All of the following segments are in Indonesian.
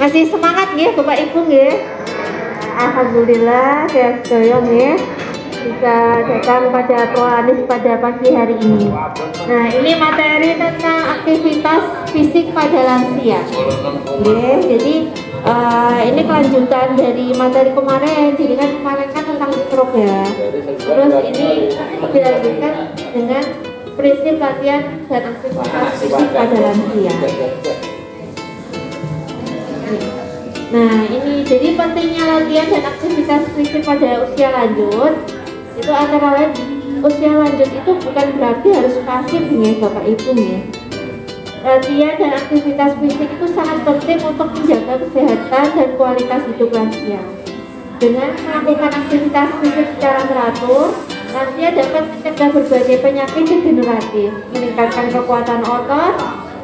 Masih semangat nggih Bapak Ibu nggih? Alhamdulillah sehat sedaya nggih. Bisa datang pada Proanis pada pagi hari ini. Nah, ini materi tentang aktivitas fisik pada lansia. Nggih, jadi ini kelanjutan dari materi kemarin. Jadi kan kemarin kan tentang stroke ya. Terus ini dilanjutkan dengan prinsip latihan dan aktivitas fisik pada lansia. Nah, ini jadi pentingnya latihan dan aktivitas fisik pada usia lanjut. Itu antara lain usia lanjut itu bukan berarti harus pasif nih Bapak Ibu nih. Latihan dan aktivitas fisik itu sangat penting untuk menjaga kesehatan dan kualitas hidup lansia. Dengan melakukan aktivitas fisik secara teratur, lansia dapat mencegah berbagai penyakit degeneratif, meningkatkan kekuatan otot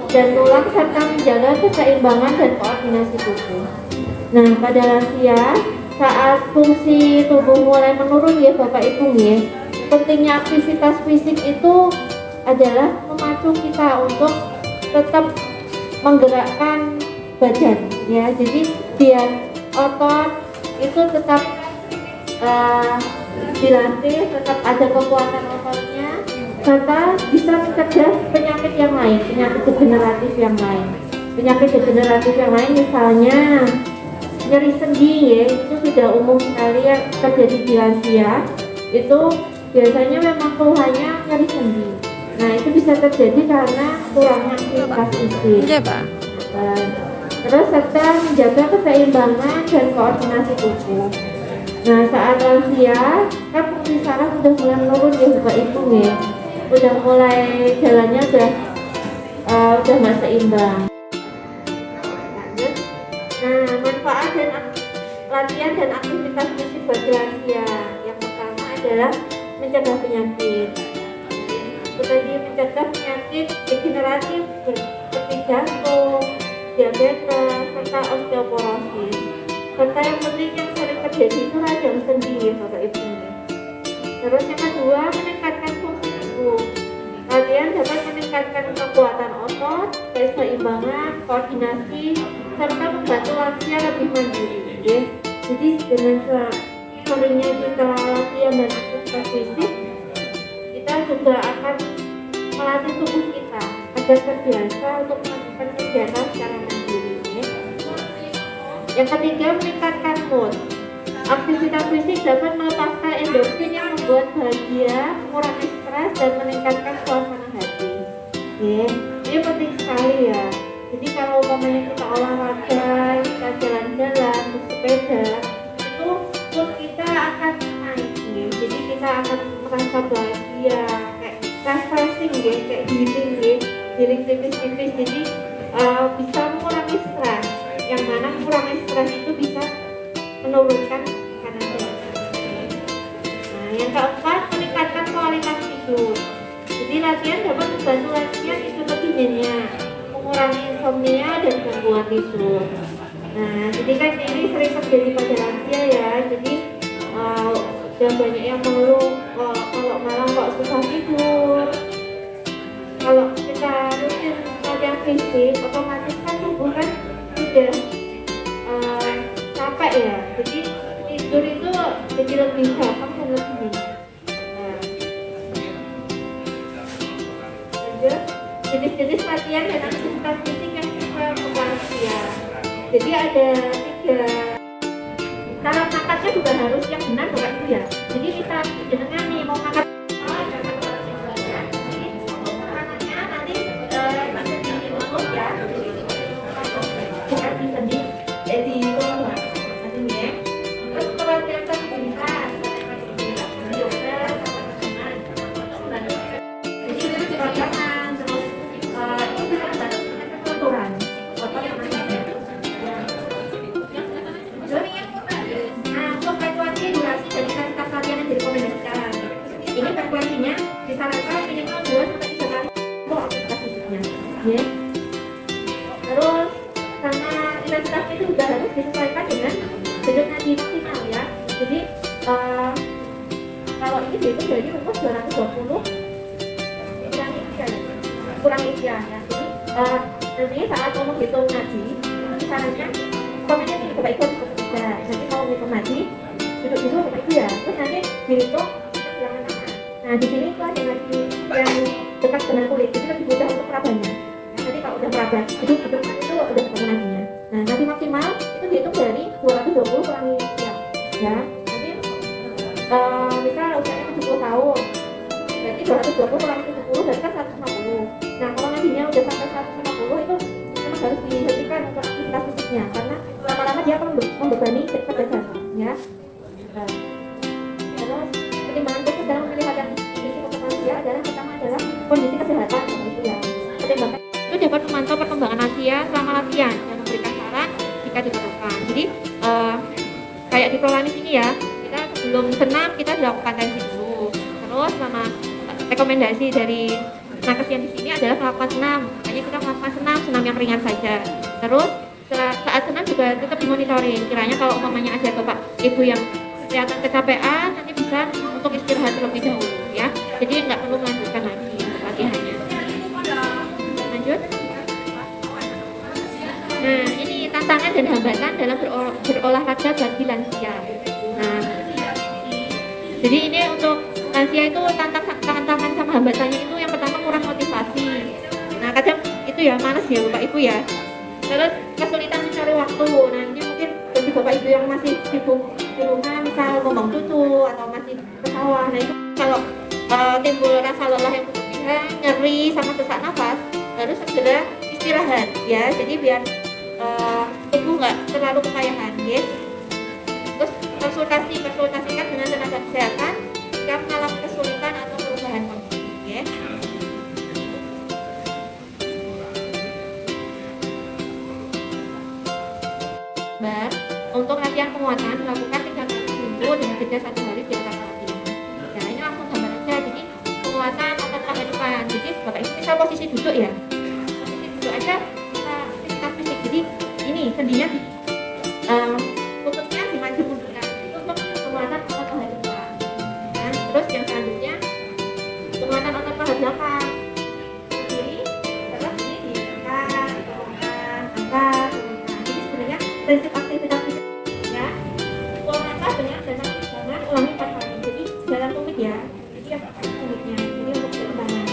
dan tulang serta menjaga keseimbangan dan koordinasi tubuh. Nah, pada lansia saat fungsi tubuh mulai menurun ya Bapak Ibu ya, pentingnya aktivitas fisik itu adalah memacu kita untuk tetap menggerakkan badan ya. Jadi biar otot itu tetap dilatih, tetap ada kekuatan ototnya, serta bisa mencegah penyakit yang lain, penyakit degeneratif yang lain. Penyakit degeneratif yang lain misalnya nyeri sendi ya, itu sudah umum sekali yang terjadi di lansia. Itu biasanya memang keluhannya nyeri sendi. Nah, itu bisa terjadi karena kurangnya aktivitas fisik. Iya, Pak. Terus serta menjaga keseimbangan dan koordinasi tubuh. Nah, saat lansia kan fungsi saraf sudah mulai menurun ya Bapak Ibu ya. Udah mulai jalannya udah nggak seimbang. Nah, manfaat dan latihan dan aktivitas fisik bagi lansia yang pertama adalah mencegah penyakit. Seperti mencegah penyakit degeneratif seperti jantung, diabetes, serta osteoporosis. Serta yang penting yang sering terjadi itu radang sendi Bapak Ibu. Terus yang kedua, meningkatkan fungsi tubuh. Latihan dapat meningkatkan kekuatan otot, keseimbangan, koordinasi, serta membantu lansia lebih mandiri. Ya. Jadi dengan seringnya kita latihan dan aktivitas fisik, kita juga akan melatih tubuh kita agar terbiasa untuk melakukan kegiatan secara mandiri. Ya. Yang ketiga, meningkatkan mood. Aktivitas fisik dapat melepaskan endorfin yang membuat bahagia, mengurangi stres, dan meningkatkan suasana hati. Ya, ini penting sekali ya. Jadi kalau umpamanya kita olahraga, kita jalan-jalan, bersepeda, itu mood kita akan naik. Ya. Jadi kita akan merasa bahagia, kayak refreshing, ya, kayak healing, ya. Healing tipis-tipis. Jadi bisa mengurangi stres. Yang mana mengurangi stres itu bisa menurunkan tekanan darah. Nah, yang keempat, meningkatkan kualitas tidur. Jadi latihan dapat membantu lansia tidur lebih nyenyak, mengurangi insomnia dan gangguan tidur. Nah, jadi kan ini sering terjadi pada lansia ya. Jadi udah banyak yang mengeluh kalau malam kok susah tidur. Kalau kita rutin latihan fisik, otomatis kan tubuh kan sudah capek ya, jadi tidur itu jadi lebih gampang dan lebih nyenyak. Nah, lanjut, jenis-jenis latihan dan aktivitas fisik yang sesuai untuk lansia. Jadi ada 3 cara mangkatnya juga harus yang benar Bapak Ibu ya. Jadi kita jenengan nih mau mangkat ini frekuensinya disarankan minimal 2-3 kali untuk aktivitas fisiknya. Ya. Terus sama intensitasnya itu juga harus disesuaikan dengan bentuk nadi maksimal ya. Jadi kalau ini dihitung dari rumus 220 kurang isian ya. Jadi nanti saat mau menghitung nadi disarankan umpamanya nih Bapak Ibu harus bekerja, nanti mau ngitung duduk dulu Bapak Ibu ya, terus nanti dihitung kita bilangan tangan. Nah di sini itu ada nadi yang dekat dengan kulit, jadi lebih mudah untuk perabannya. Nah, nanti kalau udah peraba, duduk itu udah ketemu nadinya. Nah nadi maksimal itu dihitung dari 220 kurangi usia, ya. Nanti misal usianya 70 tahun, berarti 220 kurangi 70 berarti kan 150. Nah kalau nadinya udah sampai 150 itu memang harus dihentikan untuk aktivitas fisiknya karena lama-lama dia akan membebani cepat dan jantung, ya. Nah, terus pertimbangan khusus dalam memilih yang kondisi untuk lansia adalah pertama adalah kondisi kesehatan itu ya. Pertimbangan itu dapat memantau perkembangan lansia selama latihan dan memberikan saran jika diperlukan. Jadi kayak di Prolanis ini ya, kita sebelum senam kita dilakukan tensi dulu. Terus selama rekomendasi dari nakes yang di sini adalah melakukan senam, makanya kita melakukan senam yang ringan saja. Terus saat senam juga tetap dimonitoring. Kiranya kalau umpamanya ada bapak ibu yang kelihatan kecapean, nanti bisa untuk istirahat terlebih dahulu, ya. Jadi nggak perlu melanjutkan lagi untuk latihannya. Lanjut. Nah, ini tantangan dan hambatan dalam berolahraga bagi lansia. Nah, jadi ini untuk lansia itu tantangan sama hambatannya itu yang pertama kurang motivasi. Nah kadang itu ya malas ya Bapak Ibu ya. Terus kesulitan mencari waktu. Nah ini mungkin bagi Bapak Ibu yang masih sibuk di rumah, misal ngomong cucu atau masih ke sawah. Nah itu kalau timbul rasa lelah yang berlebihan, nyeri sama sesak nafas, harus segera istirahat ya. Jadi biar tubuh nggak terlalu kepayahan, ya. Terus konsultasikan dengan tenaga kesehatan jika mengalami kesulitan atau perubahan kondisi, ya. Untuk latihan penguatan dilakukan 3 kali seminggu dengan jeda 1 hari di antara latihan. Nah ini langsung gambar aja. Jadi penguatan otot paha depan. Jadi Bapak Ibu bisa posisi duduk ya. Posisi duduk aja kita aktivitas fisik. Jadi ini sendinya di lututnya dimaju mundurkan. Itu untuk penguatan otot paha depan. Nah, terus yang selanjutnya penguatan otot paha belakang. Kiri, terus ini diangkat, turunkan, angkat. Jadi sebenarnya prinsip aktivitas fisik ya. Olahraga dengan jalan tangan ulangi 4 kali. Jadi jalan tumit ya. Jadi ya tumitnya. Jadi untuk keseimbangan.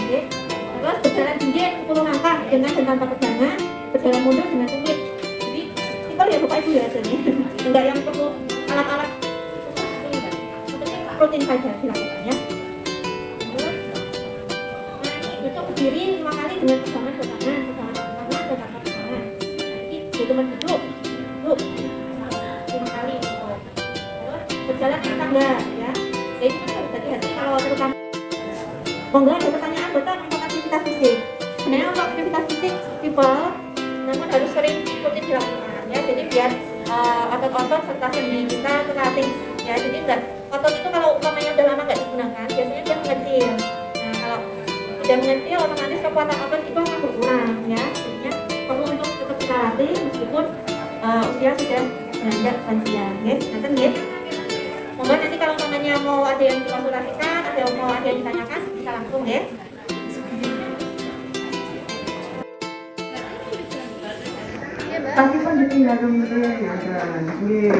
Terus berjalan dingin 10 langkah dengan dan tanpa pegangan. Berjalan mundur dengan tumit. Jadi simpel ya Bapak Ibu ya jadi. Enggak yang perlu alat-alat seperti rutin saja dilakukan ya. Terus itu berdiri 5 kali dengan pegangan ke kanan, pegangan ke kanan, pegangan ke kanan. Jadi teman duduk 5 kali gitu. Terus berjalan di tangga ya. Jadi itu harus hati-hati kalau terutama. Monggo ada pertanyaan betul untuk aktivitas fisik. Sebenarnya untuk aktivitas fisik simple, namun harus sering rutin dilakukan ya. Jadi biar otot-otot serta sendi kita terlatih ya. Jadi enggak otot itu kalau umpamanya udah lama nggak digunakan, biasanya dia mengecil. Nah kalau udah mengecil, otomatis kekuatan otot itu akan berkurang ya. Jadinya perlu untuk tetap kita latih meskipun usia sudah beranjak lansia, ya. Nanti ya. Monggo nanti kalau umpamanya mau ada yang dikonsultasikan, mau ada yang ditanyakan, bisa langsung ya. Tapi kan ditinggal dulu ya,